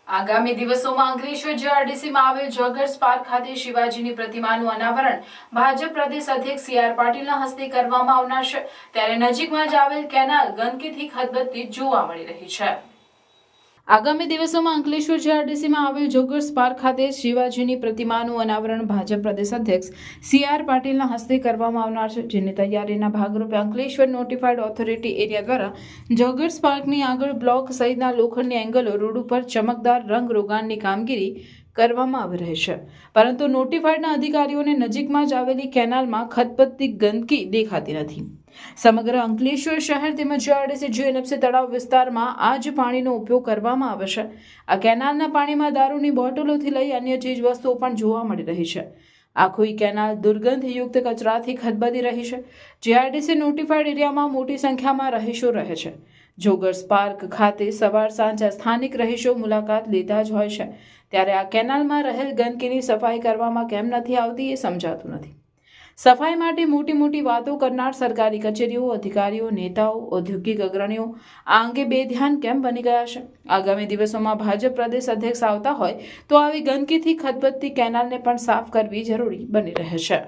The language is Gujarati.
આગામી દિવસોમાં અંકલેશ્વર જીઆરડીસીમાં આવેલ જોગર્સ પાર્ક ખાતે શિવાજીની પ્રતિમાનું અનાવરણ ભાજપ પ્રદેશ અધ્યક્ષ સી.આર. પાટીલના હસ્તે કરવામાં આવનાર છે। ત્યારે નજીકમાં જ આવેલ કેનાલ ગંદકીથી ખદબદતી જોવા મળી રહી છે। આગામી દિવસોમાં અંકલેશ્વર જીઆરડીસીમાં આવેલ જોગર્સ પાર્ક ખાતે શિવાજીની પ્રતિમાનું અનાવરણ ભાજપ પ્રદેશ અધ્યક્ષ સી.આર. પાટીલના હસ્તે કરવામાં આવનાર છે, જેની તૈયારીના ભાગરૂપે અંકલેશ્વર નોટિફાઈડ ઓથોરિટી એરિયા દ્વારા જોગર્સ પાર્કની આગળ બ્લોક સહિતના લોખંડની એંગલો રોડ ઉપર ચમકદાર રંગ રોગાનની કામગીરી કરવામાં આવી રહી છે, પરંતુ નોટિફાઈડના અધિકારીઓને નજીકમાં જ આવેલી કેનાલમાં ખદબદતી ગંદકી દેખાતી નથી। સમગ્ર અંકલેશ્વર શહેર તેમજ જીઆરડીસી જીએનએફસી તળાવ વિસ્તારમાં આ જ પાણીનો ઉપયોગ કરવામાં આવે છે। આ કેનાલના પાણીમાં દારૂની બોટલોથી લઈ અન્ય ચીજ વસ્તુઓ પણ જોવા મળી રહી છે। આખું કેનાલ દુર્ગંધયુક્ત કચરાથી ખદબદી રહી છે। જીઆરડીસી નોટિફાઈડ એરિયામાં મોટી સંખ્યામાં રહીશો રહે છે। જોગર્સ પાર્ક ખાતે સવાર સાંજ સ્થાનિક રહીશો મુલાકાત લેતા જ હોય છે, ત્યારે આ કેનાલમાં રહેલ ગંદકીની સફાઈ કરવામાં કેમ નથી આવતી એ સમજાતું નથી। સફાઈ માટે મોટી મોટી વાતો કરનાર સરકારી કચેરીઓ, અધિકારીઓ, નેતાઓ, ઔદ્યોગિક અગ્રણીઓ આ અંગે બેધ્યાન કેમ બની ગયા છે? આગામી દિવસોમાં ભાજપ પ્રદેશ અધ્યક્ષ આવતા હોય તો આવી ગંદકીથી ખદબદતી કેનાલને પણ સાફ કરવી જરૂરી બની રહે છે।